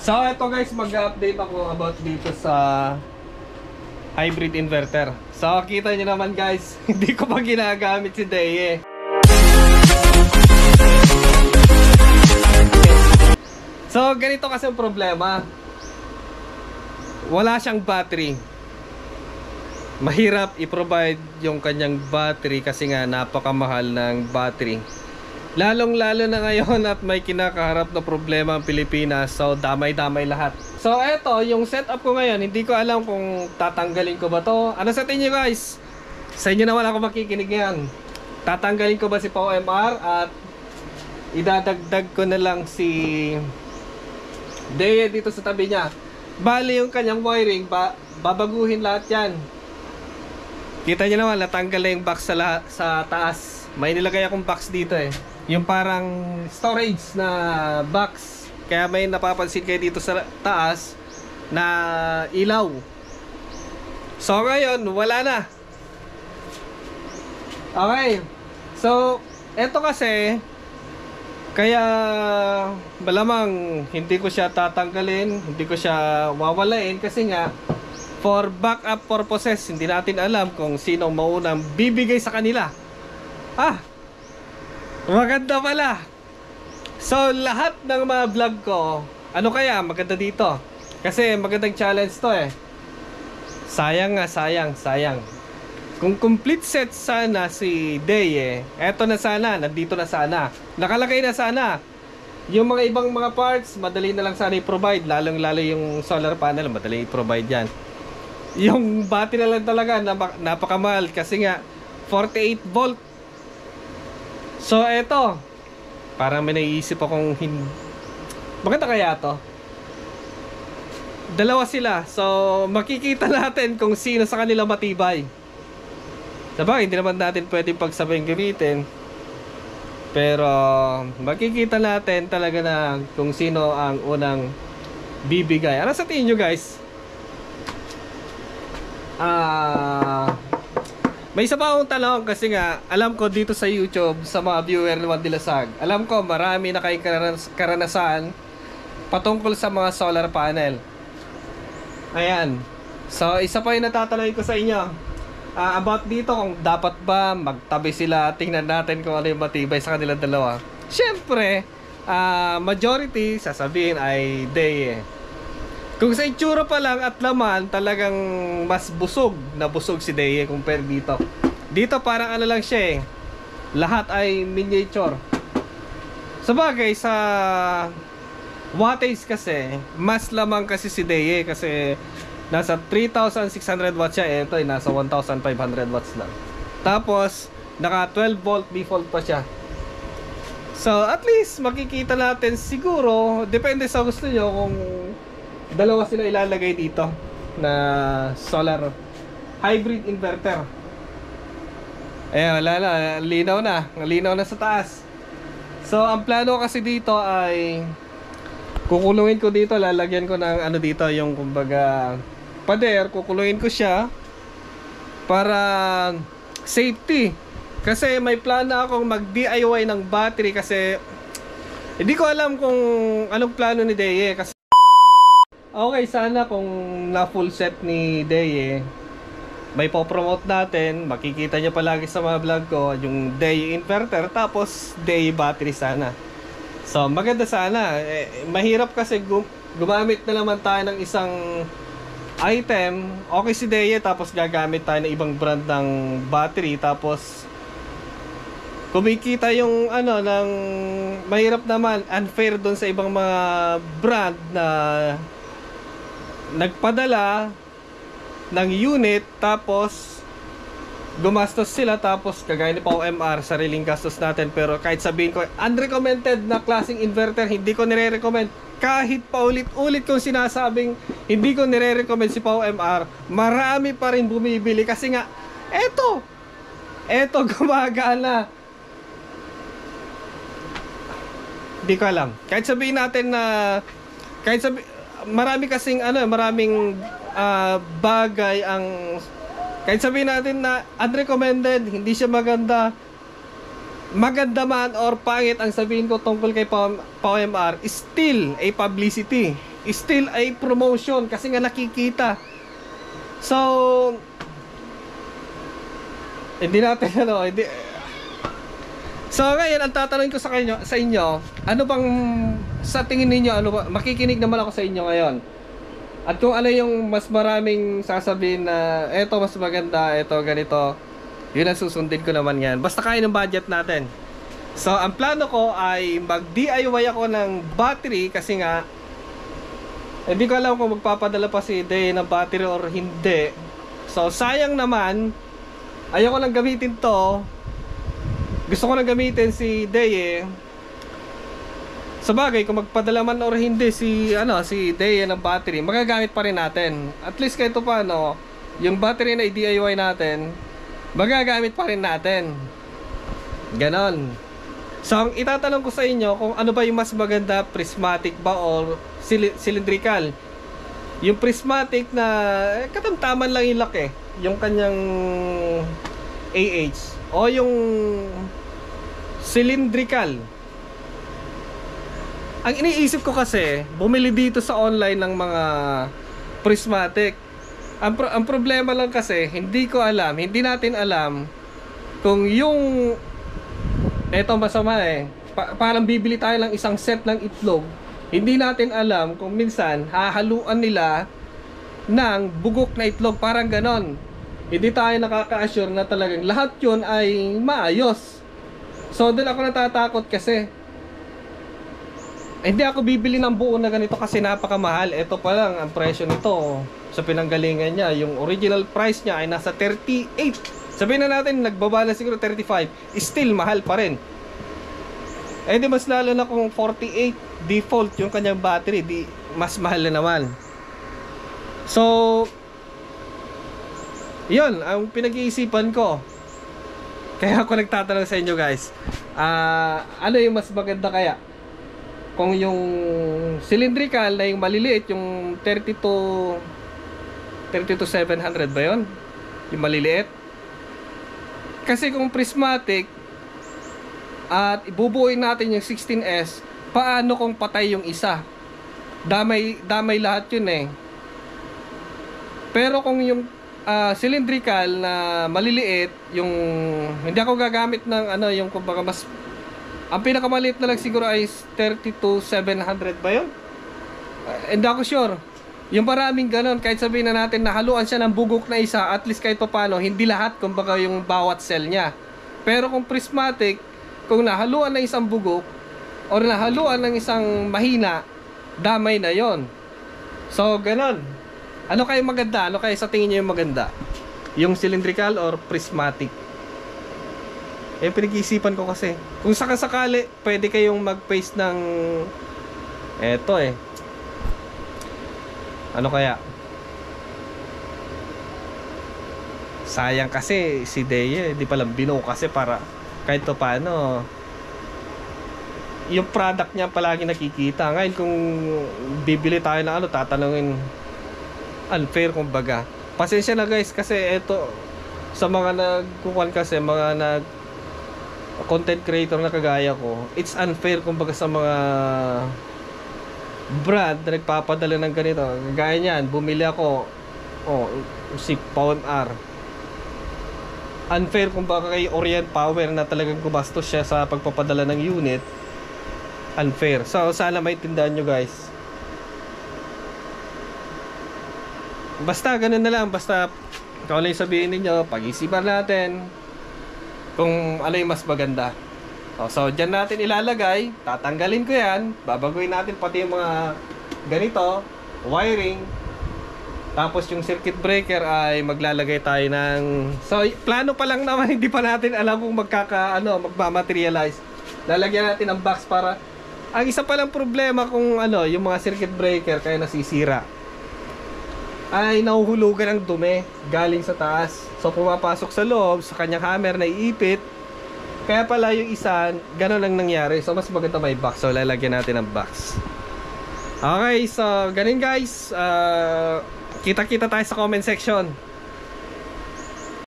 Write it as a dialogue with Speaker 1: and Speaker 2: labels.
Speaker 1: So eto guys, mag-update ako about dito sa hybrid inverter. So kita nyo naman guys, hindi ko pa ginagamit si Deye. So ganito kasi ang problema. Wala siyang battery. Mahirap i-provide yung kanyang battery kasi nga napakamahal ng battery. Lalong-lalo na ngayon at may kinakaharap na problema ang Pilipinas. So damay-damay lahat. So eto, yung setup ko ngayon, hindi ko alam kung tatanggalin ko ba to. Ano sa tingin nyo guys? Sa inyo naman ako makikinig yan. Tatanggalin ko ba si PowerMR at idadagdag ko na lang si Deye dito sa tabi niya. Bali yung kanyang wiring, babaguhin lahat yan. Kita nyo naman, natanggal na yung box sa taas. May nilagay akong box dito eh. Yung parang storage na box. Kaya may napapansin kayo dito sa taas na ilaw. So ngayon, wala na. Okay. So, eto kasi, kaya malamang hindi ko siya tatanggalin, hindi ko siya wawalain kasi nga for backup purposes, hindi natin alam kung sino maunang bibigay sa kanila. Maganda pala. So lahat ng mga vlog ko, ano kaya maganda dito? Kasi magandang challenge to eh. Sayang nga, sayang. Kung complete set sana si Deye, eto na sana, nandito na sana, nakalagay na sana. Yung mga ibang mga parts, madali na lang sana i-provide. Lalong-lalo yung solar panel, madali i-provide yan. Yung battery na lang talaga, napakamahal kasi nga 48 volt. So eto, parang may naiisip akong maganda kaya to? Dalawa sila, so makikita natin kung sino sa kanila matibay. Sabagay, hindi naman natin pwedeng pagsabing gamitin. Pero makikita natin talaga na kung sino ang unang bibigay. Ano sa tingin nyo guys? May isa pa akong tanong kasi nga alam ko dito sa YouTube, sa mga viewer naman Dilasag, alam ko marami na kayong karanasan patungkol sa mga solar panel. Ayan. So isa pa yung natatanong ko sa inyo about dito, kung dapat ba magtabi sila. Tingnan natin kung ano yung matibay sa kanilang dalawa. Siyempre majority sasabihin ay Deye. Kung sa itsura pa lang at laman, talagang mas busog si Deye compare dito. Dito parang ano lang siya eh, lahat ay miniature. Sabagay sa wattage kasi, mas lamang kasi si Deye kasi nasa 3,600 watts siya. Ito ay nasa 1,500 watts lang. Tapos naka 12 volt default pa siya. So at least makikita natin siguro, depende sa gusto nyo kung dalawa sila ilalagay dito na solar hybrid inverter. Ayan, wala na, linaw na sa taas. So ang plano kasi dito ay kukulungin ko dito, lalagyan ko ng ano dito, yung kumbaga pader, kukulungin ko siya para safety. Kasi may plano akong mag DIY ng battery kasi hindi ko alam kung anong plano ni Deye kasi okay, sana kung na full set ni Deye, may po-promote natin, makikita nyo palagi sa mga vlog ko yung Deye inverter, tapos Deye battery sana. So maganda sana. Mahirap kasi gumamit na naman tayo ng isang item. Okay si Deye, tapos gagamit tayo ng ibang brand ng battery, tapos kumikita yung ano ng mahirap naman, unfair doon sa ibang mga brand na nagpadala ng unit tapos gumastos sila, tapos kagaya ni PowerMR, sariling gastos natin. Pero kahit sabihin ko unrecommended na klaseng inverter, hindi ko nire-recommend. Kahit paulit-ulit kong sinasabing hindi ko nire-recommend si PowerMR, marami pa rin bumibili kasi nga eto gumagana. Hindi ko alam. Kahit sabihin natin na marami kasing maraming bagay ang kahit sabihin natin na unrecommended, hindi siya maganda man or pangit ang sabihin ko tungkol kay PowerMR, still a publicity. still ay promotion kasi nga nakikita. So hindi natin hindi. So ngayon ang tatanungin ko sa inyo, ano bang sa tingin ninyo, ano ba, makikinig naman ako sa inyo ngayon. At kung ano yung mas maraming sasabihin na eto mas maganda, eto ganito, yun ang susundin ko naman yan. Basta kaya ng budget natin. So ang plano ko ay mag-DIY ako ng battery kasi nga hindi ko alam kung magpapadala pa si Day ng battery or hindi. So sayang naman, ayoko lang gamitin to. Gusto ko lang gamitin si Day Sabagay, kung magpadala man or hindi si Day ng battery, magagamit pa rin natin. At least kahit paano, yung battery na i-DIY natin, magagamit pa rin natin. Ganon. So ang itatanong ko sa inyo, kung ano ba yung mas maganda, prismatic ba or cylindrical? Yung prismatic na katamtaman lang yung lock yung kanyang AH, o yung cylindrical. Ang iniisip ko kasi, bumili dito sa online ng mga prismatic. Ang problema lang kasi, hindi natin alam kung yung eto masama parang bibili tayo ng isang set ng itlog. Hindi natin alam kung minsan hahaluan nila ng bugok na itlog, parang ganon. Hindi tayo nakaka-assure na talagang lahat yun ay maayos. So doon ako natatakot kasi hindi ako bibili ng buo na ganito kasi napakamahal. Ito pa lang ang presyo nito sa pinanggalingan niya. Yung original price niya ay nasa 38. Sabihin na natin nagbaba na siguro 35. Still mahal pa rin. Di mas lalo na kung 48 default yung kanyang battery, di mas mahal na naman. So yun ang pinag-iisipan ko. Kaya ako nagtatanong sa inyo guys, ano yung mas maganda kaya? Kung yung cylindrical na yung maliliit, yung 32 700 ba yun? Yung maliliit. Kasi kung prismatic at ibubuuin natin yung 16S, paano kung patay yung isa? Damay lahat yun Pero kung yung cylindrical na maliliit, yung hindi ako gagamit ng yung kumbaga mas, ang pinakamaliit na lang siguro ay 32 700 ba yun? Hindi ako sure. Yung maraming ganon, kahit sabihin na natin nahaluan siya ng bugok na isa, at least kahit paano, hindi lahat kumbaga yung bawat cell niya. Pero kung prismatic, kung nahaluan ng isang bugok or nahaluan ng isang mahina, damay na yon. So ganon. Ano kayo maganda? Ano kayo sa tingin niyo yung maganda? Yung cylindrical or prismatic? Pinag-iisipan ko kasi. Kung sakasakali, pwede kayong mag-paste ng eto ano kaya? Sayang kasi si Deye, di palang binuo kasi para kahit to paano yung product niya palagi nakikita. Ngayon kung bibili tayo ng tatanungin, unfair kumbaga. Pasensya na guys kasi eto sa mga nagkukuhan kasi, mga content creator na kagaya ko, it's unfair kumbaga sa mga brand na nagpapadala ng ganito. Gaya niyan, bumili ako si Pound R. Unfair kumbaga kay Orient Power na talagang gumastos siya sa pagpapadala ng unit. Unfair. So sana maintindihan nyo guys. Basta ganun na lang. Basta kung ano yung sabihin ninyo, pag-isipan natin kung ano yung mas maganda. So dyan natin ilalagay. Tatanggalin ko yan. Babaguhin natin pati yung mga ganito, wiring. Tapos yung circuit breaker ay maglalagay tayo ng, so plano pa lang naman, hindi pa natin alam kung magmamaterialize. Lalagyan natin ng box para, ang isa palang problema kung yung mga circuit breaker kaya nasisira, ay nahuhulugan ng dumi galing sa taas. So pumapasok sa loob, sa kanyang hammer na iipit. Kaya pala yung isa, gano'n lang nangyari. So mas maganda may box. So lalagyan natin ng box. Okay, so ganun guys. Kita-kita tayo sa comment section.